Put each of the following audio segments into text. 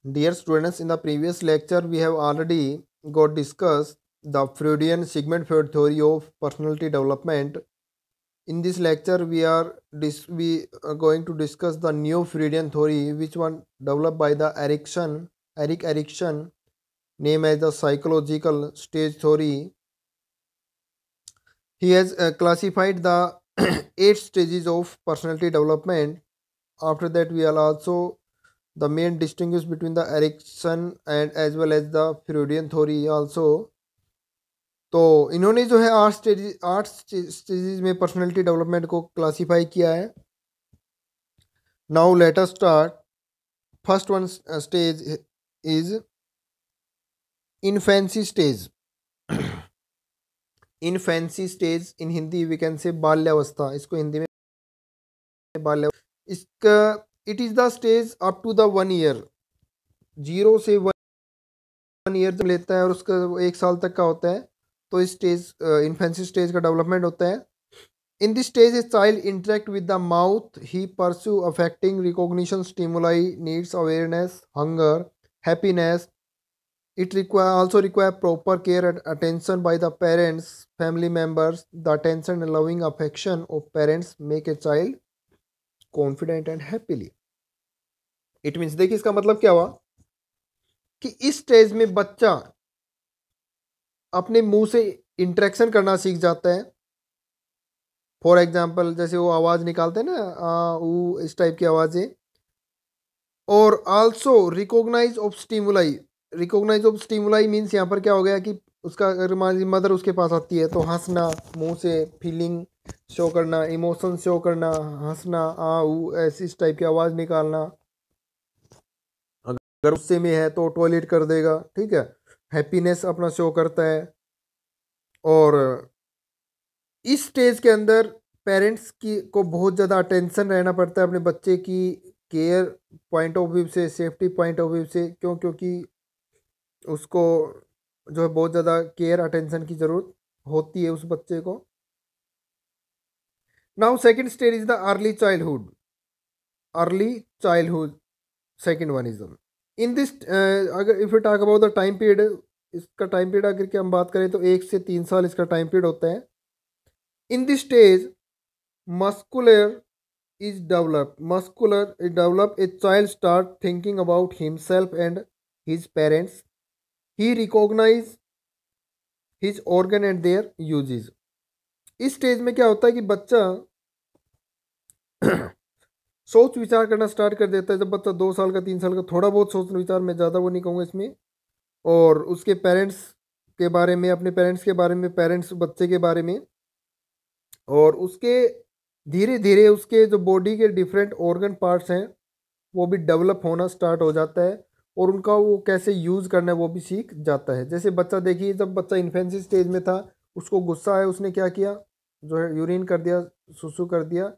Dear students, in the previous lecture, we have already got discussed the Freudian segment Freud theory of personality development. In this lecture, we are going to discuss the new Freudian theory, which one developed by the Erik Erikson, named as the psychological stage theory. He has classified the 8 stages of personality development. After that, we are also the main distinguish between the Erikson and as well as the Freudian theory also. तो इन्होंने जो है आठ stages में personality development को classify किया है. Now let us start. First one stage is infancy stage. Infancy stage in Hindi we can say बाल्यावस्था. इसको हिंदी में बाल्य इसका it is the stage up to the 1 year. 0 से 1 ईयर लेता है और उसका 1 साल तक का होता है. तो इस स्टेज इन्फेंसी स्टेज का डेवलपमेंट होता है. In this stage, a child interact with the mouth. He pursue affecting recognition stimuli, needs awareness, hunger, happiness. It also require proper care and attention by the parents, family members. The attention and loving affection of parents make a child confident and happily. It means देखिए इसका मतलब क्या हुआ कि इस stage में बच्चा अपने मुंह से इंटरेक्शन करना सीख जाता है. फॉर एग्जाम्पल जैसे वो आवाज़ निकालते हैं ना, वो इस टाइप की आवाज़ें. और also recognise of stimuli means यहाँ पर क्या हो गया कि उसका अगर मान लीजिए मदर उसके पास आती है तो हंसना, मुंह से फीलिंग शो करना, इमोशन शो करना, हंसना, वो ऐसी इस टाइप की आवाज़ निकालना. अगर गुस्से में है तो टॉयलेट कर देगा. ठीक है, हैप्पीनेस अपना शो करता है. और इस स्टेज के अंदर पेरेंट्स की को बहुत ज़्यादा अटेंशन रहना पड़ता है अपने बच्चे की केयर पॉइंट ऑफ व्यू से, सेफ्टी पॉइंट ऑफ व्यू से. क्योंकि उसको जो है बहुत ज़्यादा केयर अटेंशन की ज़रूरत होती है उस बच्चे को. Now second stage is the early childhood. Second one is in this. अगर if you talk about the time period, इसका टाइम पीरियड अगर कि हम बात करें तो 1 से 3 साल इसका टाइम पीरियड होता है. In this stage, muscular is developed. A child start thinking about himself and his parents. He recognize his organ and their uses. इस स्टेज में क्या होता है कि बच्चा सोच विचार करना स्टार्ट कर देता है. जब बच्चा 2 साल का 3 साल का, थोड़ा बहुत सोच विचार, मैं ज़्यादा वो नहीं कहूँगा इसमें. और उसके पेरेंट्स के बारे में, अपने पेरेंट्स के बारे में, पेरेंट्स बच्चे के बारे में. और उसके धीरे धीरे उसके जो बॉडी के डिफरेंट ऑर्गन पार्ट्स हैं वो भी डेवलप होना स्टार्ट हो जाता है. और उनका वो कैसे यूज़ करना है वो भी सीख जाता है. जैसे बच्चा देखिए, जब बच्चा इन्फेंसी स्टेज में था, उसको गुस्सा आया, उसने क्या किया, जो है यूरिन कर दिया, सुसु कर दिया.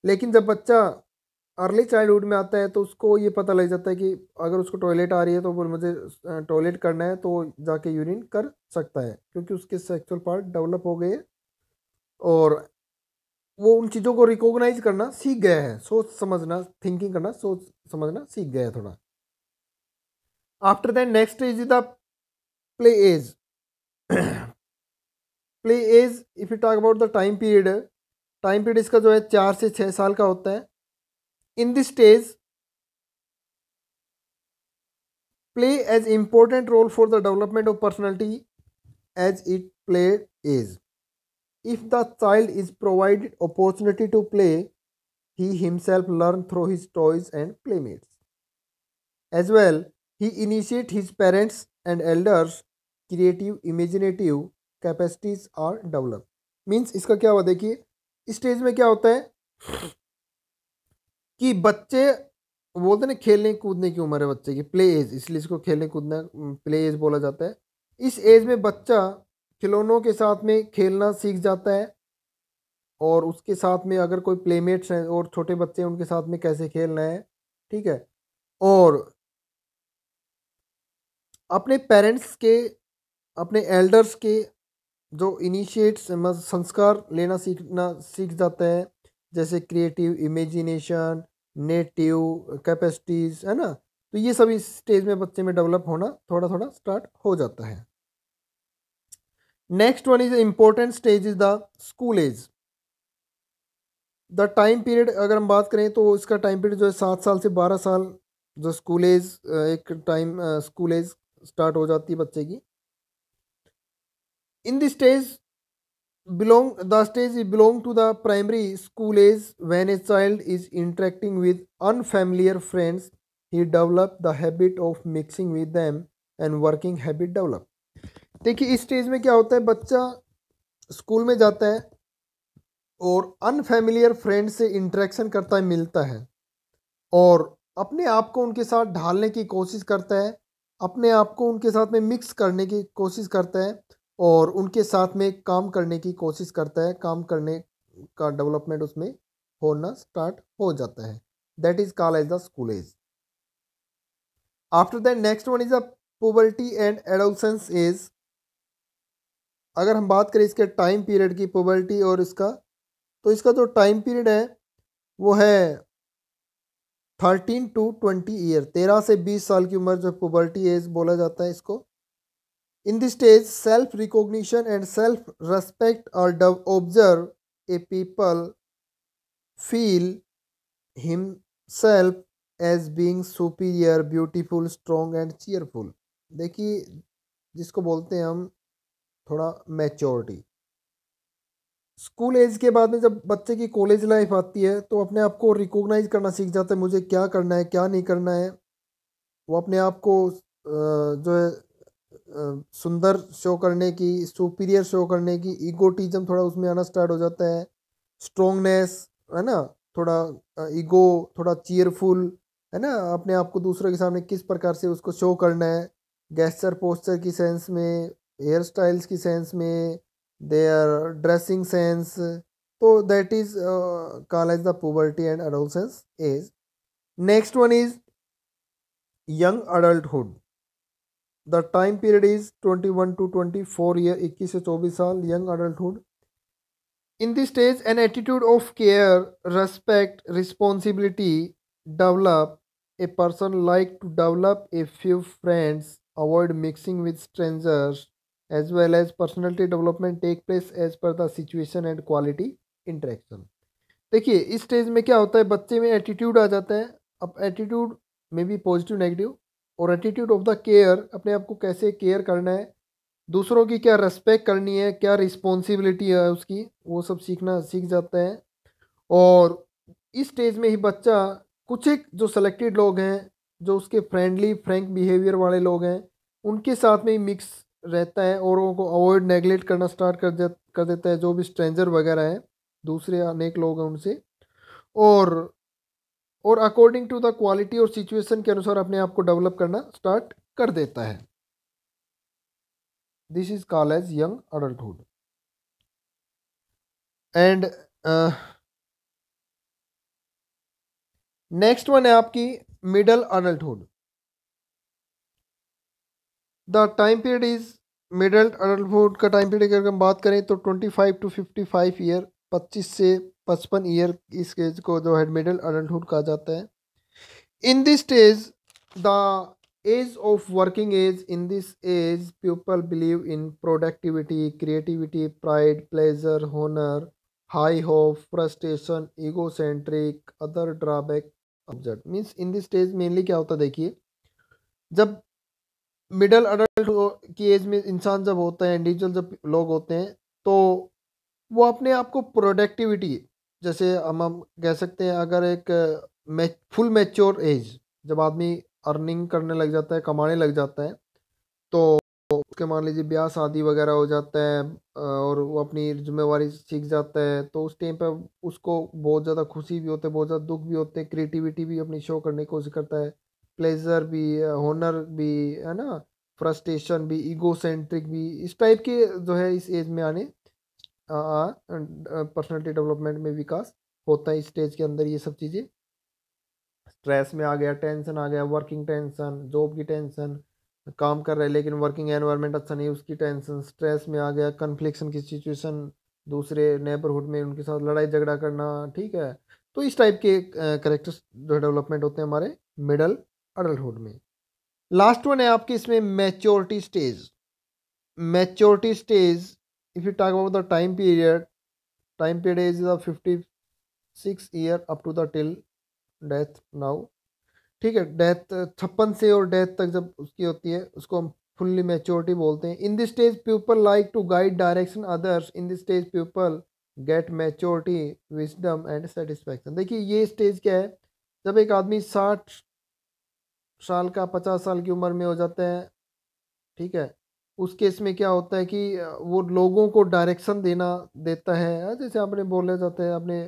लेकिन जब बच्चा अर्ली चाइल्डहुड में आता है तो उसको ये पता लग जाता है कि अगर उसको टॉयलेट आ रही है तो वो मुझे टॉयलेट करना है, तो जाके यूरिन कर सकता है, क्योंकि उसके सेक्सुअल पार्ट डेवलप हो गए. और वो उन चीज़ों को रिकॉग्नाइज करना सीख गया है, सोच समझना, थिंकिंग करना, सोच समझना सीख गया है थोड़ा. After that next is the play age. Play age if you talk about the time period इसका जो है 4 से 6 साल का होता है. In this stage play age important role for the development of personality as it play age. If the child is provided opportunity to play, he himself learn through his toys and playmates. As well, he initiate his parents and elders creative imaginative capacities are developed. Means इसका क्या हुआ देखिए, इस stage में क्या होता है कि बच्चे बोलते हैं ना, खेलने कूदने की उम्र है बच्चे की, प्ले एज, इसलिए इसको खेलने कूदना प्ले एज बोला जाता है. इस एज में बच्चा खिलौनों के साथ में खेलना सीख जाता है. और उसके साथ में अगर कोई प्लेमेट्स हैं और छोटे बच्चे हैं, उनके साथ में कैसे खेलना है. ठीक है. और अपने पेरेंट्स के, अपने एल्डर्स के जो इनिशिएट्स संस्कार लेना सीख जाता है, जैसे क्रिएटिव इमेजिनेशन, नेटिव कैपेसिटीज, है ना. तो ये सभी स्टेज में बच्चे में डेवलप होना थोड़ा थोड़ा स्टार्ट हो जाता है। Next one is important stage is the school age. The time period अगर हम बात करें तो इसका टाइम पीरियड जो है 7 साल से 12 साल, जो स्कूल एज एक टाइम स्कूल एज स्टार्ट हो जाती है बच्चे की। इन this stage the stage belong to the primary school age. When a child is interacting with unfamiliar friends, he develop the habit of mixing with them and working habit develop। देखिए इस stage में क्या होता है, बच्चा school में जाता है और अनफेमिलियर फ्रेंड से इंटरेक्शन करता है, मिलता है और अपने आप को उनके साथ ढालने की कोशिश करता है, अपने आप को उनके साथ में मिक्स करने की कोशिश करता है और उनके साथ में काम करने की कोशिश करता है, काम करने का डेवलपमेंट उसमें होना स्टार्ट हो जाता है। That is called as the school age. After that next one is the puberty and adolescence age. अगर हम बात करें इसके टाइम पीरियड की, पुबर्टी और इसका, तो इसका जो टाइम पीरियड है वो है 13 to 20 ईयर, 13 से 20 साल की उम्र जो पुबर्टी एज बोला जाता है इसको। In this stage, self-recognition and self-respect are observed. A people feel himself as being superior, beautiful, strong and cheerful। देखिए जिसको बोलते हैं हम थोड़ा मैच्योरिटी। स्कूल एज के बाद में जब बच्चे की कॉलेज लाइफ आती है तो अपने आप को रिकॉग्नाइज करना सीख जाता है, मुझे क्या करना है क्या नहीं करना है। वो अपने आप को जो है सुंदर शो करने की, सुपीरियर शो करने की, ईगोटिज्म थोड़ा उसमें आना स्टार्ट हो जाता है, स्ट्रोंगनेस है ना, थोड़ा ईगो, थोड़ा चीयरफुल है ना, अपने आप को दूसरों के सामने किस प्रकार से उसको शो करना है, गेस्चर पोस्चर की सेंस में, हेयर स्टाइल्स की सेंस में, देयर ड्रेसिंग सेंस। तो that is called as the puberty and adolescence age. Next one is young adulthood. The time period is 21 to 24 year, 21 से 24 साल, young adulthood. In this stage an attitude of care, respect, responsibility develop. A person like to develop a few friends, avoid mixing with strangers, as well as personality development take place as per the situation and quality interaction. देखिए इस stage में क्या होता है, बच्चे में attitude आ जाता है। अब एटीट्यूड में भी पॉजिटिव नेगेटिव, और एटीट्यूड ऑफ द केयर, अपने आप को कैसे केयर करना है, दूसरों की क्या रेस्पेक्ट करनी है, क्या रिस्पॉन्सिबिलिटी है उसकी, वो सब सीखना सीख जाता है। और इस स्टेज में ही बच्चा कुछ एक जो सेलेक्टेड लोग हैं, जो उसके फ्रेंडली फ्रैंक बिहेवियर वाले लोग हैं, उनके साथ में ही मिक्स रहता है और उनको अवॉइड नेगलेक्ट करना स्टार्ट कर देता है, जो भी स्ट्रेंजर वगैरह हैं, दूसरे अनेक लोग हैं उनसे। और अकॉर्डिंग टू द क्वालिटी और सिचुएशन के अनुसार अपने आप को डेवलप करना स्टार्ट कर देता है। This is called as young adulthood. And next one है आपकी middle adulthood. The time period is middle adulthood का टाइम पीरियड अगर हम बात करें तो 25 to 55 ईयर, 25 से 55 ईयर, इस एज को जो है मिडल अडल्टहुड कहा जाता है। In this stage, the age of working age, in this age, people believe in productivity, creativity, pride, pleasure, honor, high hope, frustration, egocentric, other drawback, object। Means in this stage mainly क्या होता है, देखिए जब middle adult की as में इंसान जब होता है, इंडिविजुअल जब लोग होते हैं, तो वो अपने आप को प्रोडक्टिविटी, जैसे हम कह सकते हैं अगर एक फुल मैच्योर एज, जब आदमी अर्निंग करने लग जाता है, कमाने लग जाता है, तो उसके मान लीजिए ब्याह शादी वगैरह हो जाता है और वो अपनी जिम्मेवारी सीख जाता है, तो उस टाइम पर उसको बहुत ज़्यादा खुशी भी होते हैं, बहुत ज़्यादा दुख भी होते हैं, क्रिएटिविटी भी अपनी शो करने की कोशिश करता है, प्लेजर भी, होनर भी है ना, फ्रस्ट्रेशन भी, ईगोसेंट्रिक भी, इस टाइप के जो है इस एज में आने पर्सनालिटी डेवलपमेंट में विकास होता है इस स्टेज के अंदर। ये सब चीज़ें, स्ट्रेस में आ गया, टेंशन आ गया, वर्किंग टेंशन, जॉब की टेंशन, काम कर रहे हैं लेकिन वर्किंग एनवायरनमेंट अच्छा नहीं, उसकी टेंशन, स्ट्रेस में आ गया, कन्फ्लिक्शन की सिचुएशन, दूसरे नेबरहुड में उनके साथ लड़ाई झगड़ा करना, ठीक है। तो इस टाइप के करेक्टर्स जो डेवलपमेंट होते हैं हमारे मिडल अडल्टहुड में। लास्ट वन है आपके इसमें maturity stage. Maturity stage, if you talk about the time period is the 56 year up to the till death now. ठीक है, डेथ 56 से और डेथ तक जब उसकी होती है उसको हम फुल्ली मैच्योरिटी बोलते हैं। In this stage people like to guide direction others. In this stage people get maturity, wisdom and satisfaction. देखिए ये स्टेज क्या है, जब एक आदमी 60 साल का 50 साल की उम्र में हो जाता है, ठीक है, उस केस में क्या होता है कि वो लोगों को डायरेक्शन देना देता है। जैसे आपने बोला जाता है अपने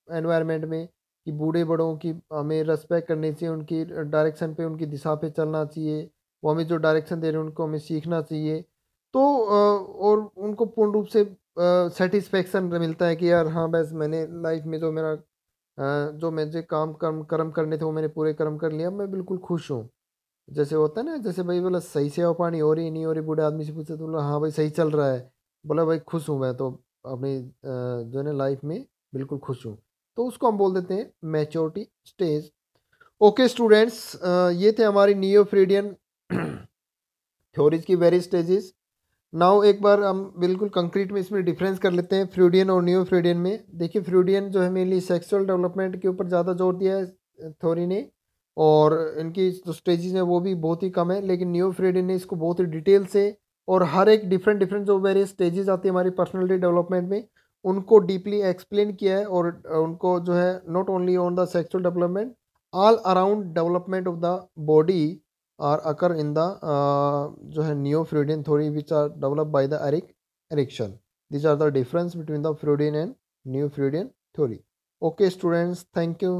एनवायरनमेंट में कि बूढ़े बड़ों की हमें रेस्पेक्ट करनी चाहिए, उनकी डायरेक्शन पे, उनकी दिशा पे चलना चाहिए, वो हमें जो डायरेक्शन दे रहे हैं उनको हमें सीखना चाहिए। तो और उनको पूर्ण रूप से सेटिस्फेक्शन मिलता है कि यार हाँ बस मैंने लाइफ में जो मेरा जो मुझे काम कर्म कर्म करने थे वो मैंने पूरे कर्म कर लिया, मैं बिल्कुल खुश हूँ। जैसे होता है ना, जैसे भाई बोला सही सेवा पानी हो रही नहीं हो रही, बूढ़े आदमी से पूछे तो बोला हाँ भाई सही चल रहा है, बोला भाई खुश हूँ मैं तो अपनी जो है ना लाइफ में बिल्कुल खुश हूँ। तो उसको हम बोल देते हैं मैच्योरिटी स्टेज। ओके स्टूडेंट्स, ये थे हमारी नियो फ्रीडियन थ्योरीज की वेरी स्टेजेस। नाउ एक बार हम बिल्कुल कंक्रीट में इसमें डिफरेंस कर लेते हैं फ्रूडियन और नियो फ्रूडियन में। देखिए फ्रूडियन जो है मेनली सेक्सुअल डेवलपमेंट के ऊपर ज़्यादा जोर दिया है थ्योरी ने, और इनकी जो स्टेजेस हैं वो भी बहुत ही कम है। लेकिन नियो फ्रूडियन ने इसको बहुत ही डिटेल से और हर एक डिफरेंट डिफरेंट जो वेरियस स्टेजेस आती है हमारी पर्सनैलिटी डेवलपमेंट में, उनको डीपली एक्सप्लेन किया है। और उनको जो है not only on the sexual development, all around development of the body are occur in the जो है neo Freudian theory which are developed by the Eric Erikson. These are the difference between the Freudian and neo Freudian theory. Okay students, thank you.